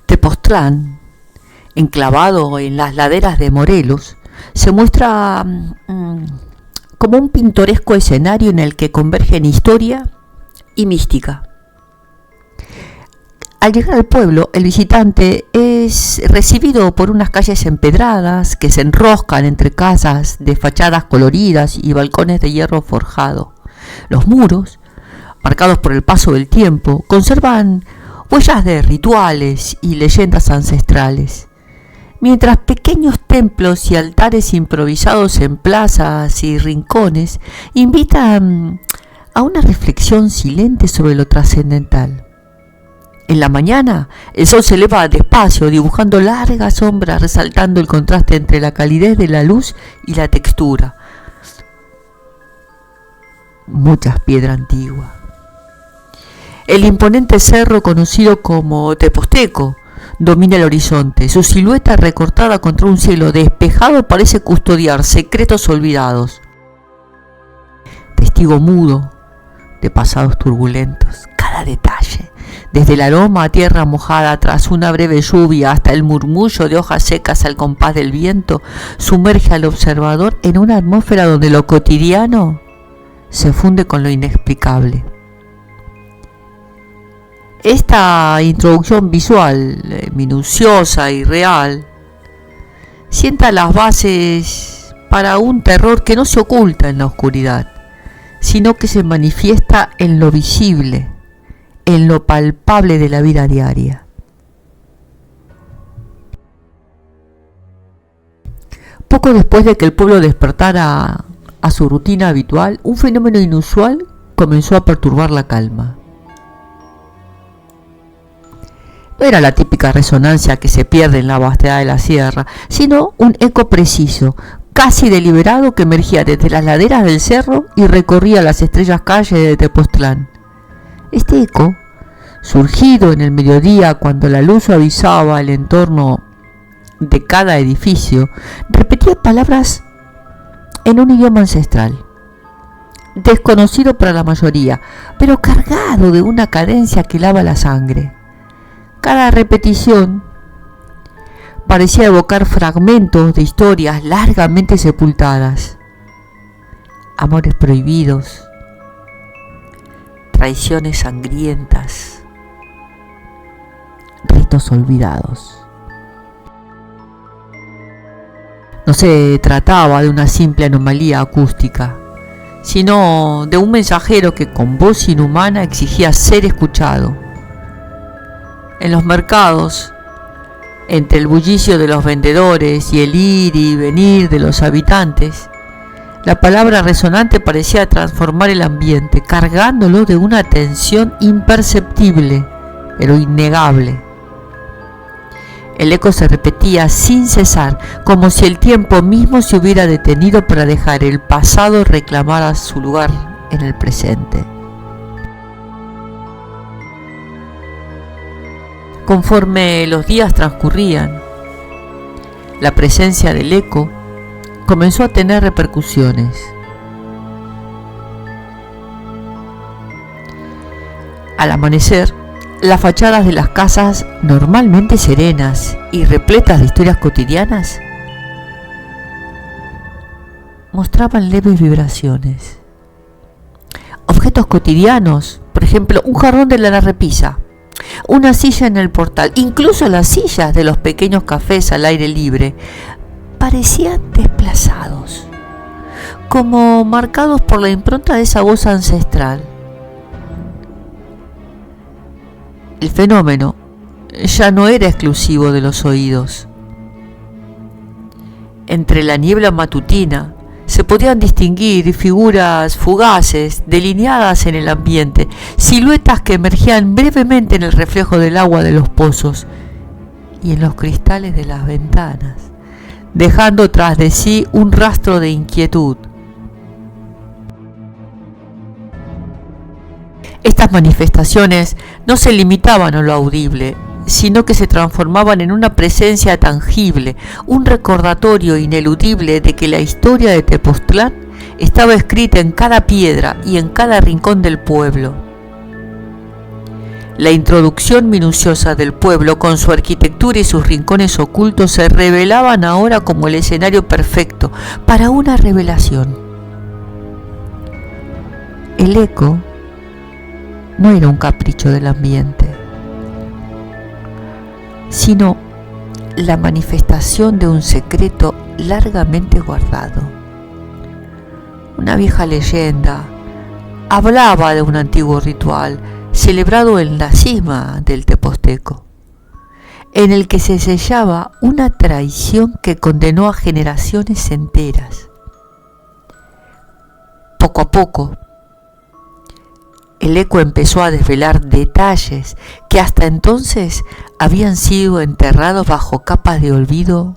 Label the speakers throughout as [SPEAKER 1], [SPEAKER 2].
[SPEAKER 1] Tepoztlán, enclavado en las laderas de Morelos, se muestra como un pintoresco escenario en el que convergen historia y mística. Al llegar al pueblo, el visitante es recibido por unas calles empedradas que se enroscan entre casas de fachadas coloridas y balcones de hierro forjado. Los muros, marcados por el paso del tiempo, conservan huellas de rituales y leyendas ancestrales, mientras pequeños templos y altares improvisados en plazas y rincones invitan a una reflexión silente sobre lo trascendental. En la mañana, el sol se eleva despacio, dibujando largas sombras, resaltando el contraste entre la calidez de la luz y la textura. Muchas piedras antiguas. El imponente cerro conocido como Teposteco domina el horizonte. Su silueta recortada contra un cielo despejado parece custodiar secretos olvidados. Testigo mudo de pasados turbulentos. Cada detalle, desde el aroma a tierra mojada tras una breve lluvia hasta el murmullo de hojas secas al compás del viento, sumerge al observador en una atmósfera donde lo cotidiano se funde con lo inexplicable. Esta introducción visual, minuciosa y real, sienta las bases para un terror que no se oculta en la oscuridad, sino que se manifiesta en lo visible, en lo palpable de la vida diaria. Poco después de que el pueblo despertara a su rutina habitual, un fenómeno inusual comenzó a perturbar la calma. No era la típica resonancia que se pierde en la vastedad de la sierra, sino un eco preciso, casi deliberado, que emergía desde las laderas del cerro y recorría las estrechas calles de Tepoztlán. Este eco, surgido en el mediodía cuando la luz suavizaba el entorno de cada edificio, repetía palabras en un idioma ancestral, desconocido para la mayoría, pero cargado de una cadencia que helaba la sangre. Cada repetición parecía evocar fragmentos de historias largamente sepultadas, amores prohibidos, traiciones sangrientas, ritos olvidados. No se trataba de una simple anomalía acústica, sino de un mensajero que con voz inhumana exigía ser escuchado. En los mercados, entre el bullicio de los vendedores y el ir y venir de los habitantes, la palabra resonante parecía transformar el ambiente, cargándolo de una tensión imperceptible, pero innegable. El eco se repetía sin cesar, como si el tiempo mismo se hubiera detenido para dejar el pasado reclamar su lugar en el presente. Conforme los días transcurrían, la presencia del eco comenzó a tener repercusiones. Al amanecer, las fachadas de las casas, normalmente serenas y repletas de historias cotidianas, mostraban leves vibraciones. Objetos cotidianos, por ejemplo, un jarrón de la repisa, una silla en el portal, incluso las sillas de los pequeños cafés al aire libre, parecían desplazados, como marcados por la impronta de esa voz ancestral. El fenómeno ya no era exclusivo de los oídos. Entre la niebla matutina se podían distinguir figuras fugaces, delineadas en el ambiente, siluetas que emergían brevemente en el reflejo del agua de los pozos y en los cristales de las ventanas, dejando tras de sí un rastro de inquietud. Estas manifestaciones no se limitaban a lo audible, sino que se transformaban en una presencia tangible, un recordatorio ineludible de que la historia de Tepoztlán estaba escrita en cada piedra y en cada rincón del pueblo. La introducción minuciosa del pueblo, con su arquitectura y sus rincones ocultos, se revelaban ahora como el escenario perfecto para una revelación. El eco no era un capricho del ambiente, sino la manifestación de un secreto largamente guardado. Una vieja leyenda hablaba de un antiguo ritual celebrado en la cima del Teposteco, en el que se sellaba una traición que condenó a generaciones enteras. Poco a poco, el eco empezó a desvelar detalles que hasta entonces habían sido enterrados bajo capas de olvido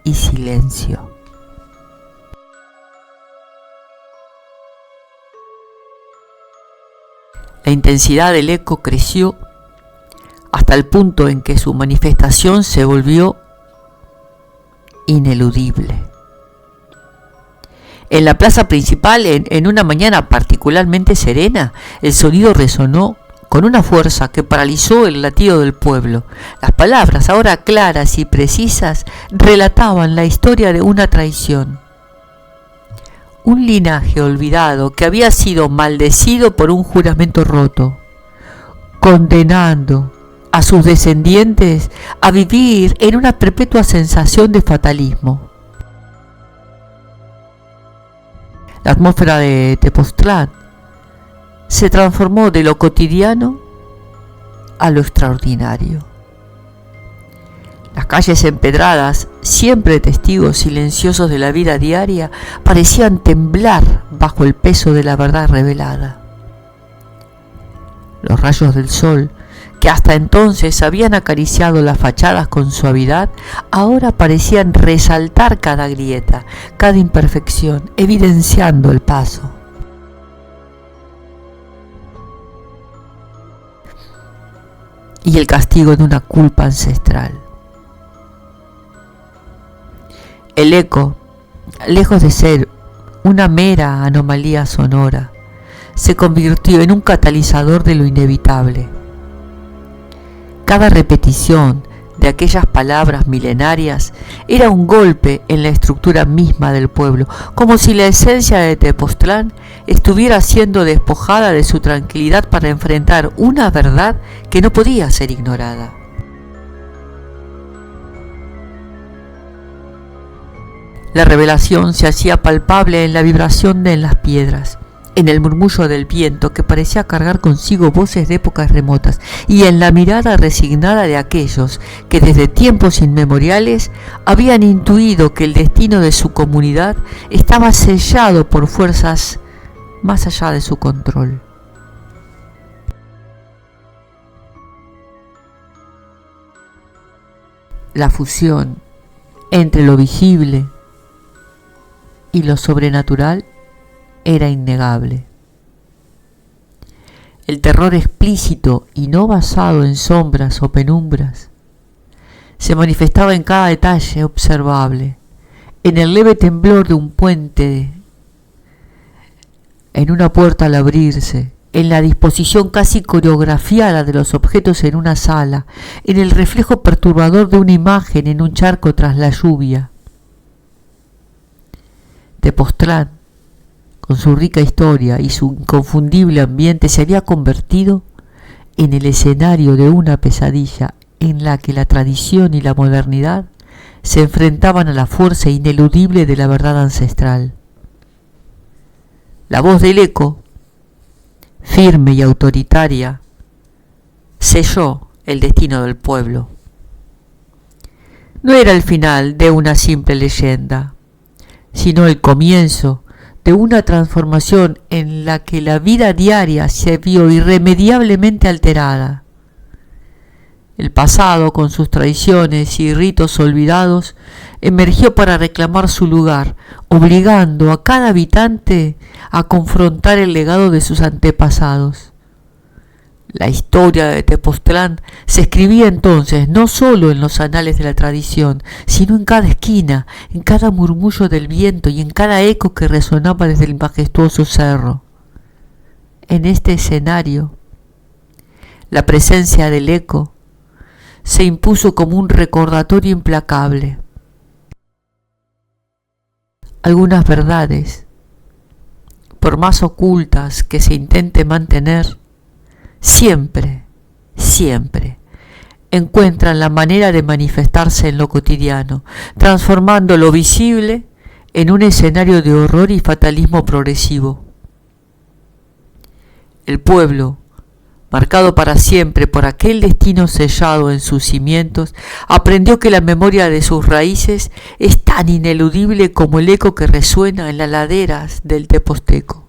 [SPEAKER 1] y silencio. La intensidad del eco creció hasta el punto en que su manifestación se volvió ineludible. En la plaza principal, en una mañana particularmente serena, el sonido resonó con una fuerza que paralizó el latido del pueblo. Las palabras, ahora claras y precisas, relataban la historia de una traición. Un linaje olvidado que había sido maldecido por un juramento roto, condenando a sus descendientes a vivir en una perpetua sensación de fatalismo. La atmósfera de Tepoztlán se transformó de lo cotidiano a lo extraordinario. Las calles empedradas, siempre testigos silenciosos de la vida diaria, parecían temblar bajo el peso de la verdad revelada. Los rayos del sol, que hasta entonces habían acariciado las fachadas con suavidad, ahora parecían resaltar cada grieta, cada imperfección, evidenciando el paso. Y el castigo de una culpa ancestral. El eco, lejos de ser una mera anomalía sonora, se convirtió en un catalizador de lo inevitable. Cada repetición de aquellas palabras milenarias era un golpe en la estructura misma del pueblo, como si la esencia de Tepoztlán estuviera siendo despojada de su tranquilidad para enfrentar una verdad que no podía ser ignorada. La revelación se hacía palpable en la vibración de las piedras, en el murmullo del viento que parecía cargar consigo voces de épocas remotas, y en la mirada resignada de aquellos que desde tiempos inmemoriales habían intuido que el destino de su comunidad estaba sellado por fuerzas más allá de su control. La fusión entre lo visible y lo sobrenatural era innegable. El terror explícito y no basado en sombras o penumbras se manifestaba en cada detalle observable, en el leve temblor de un puente, en una puerta al abrirse, en la disposición casi coreografiada de los objetos en una sala, en el reflejo perturbador de una imagen en un charco tras la lluvia. Tepoztlán, con su rica historia y su inconfundible ambiente, se había convertido en el escenario de una pesadilla en la que la tradición y la modernidad se enfrentaban a la fuerza ineludible de la verdad ancestral. La voz del eco, firme y autoritaria, selló el destino del pueblo. No era el final de una simple leyenda, sino el comienzo de una transformación en la que la vida diaria se vio irremediablemente alterada. El pasado, con sus tradiciones y ritos olvidados, emergió para reclamar su lugar, obligando a cada habitante a confrontar el legado de sus antepasados. La historia de Tepoztlán se escribía entonces no solo en los anales de la tradición, sino en cada esquina, en cada murmullo del viento y en cada eco que resonaba desde el majestuoso cerro. En este escenario, La presencia del eco se impuso como un recordatorio implacable. Algunas verdades, por más ocultas que se intente mantener, siempre encuentran la manera de manifestarse en lo cotidiano, transformando lo visible en un escenario de horror y fatalismo progresivo. El pueblo, marcado para siempre por aquel destino sellado en sus cimientos, aprendió que la memoria de sus raíces es tan ineludible como el eco que resuena en las laderas del Teposteco.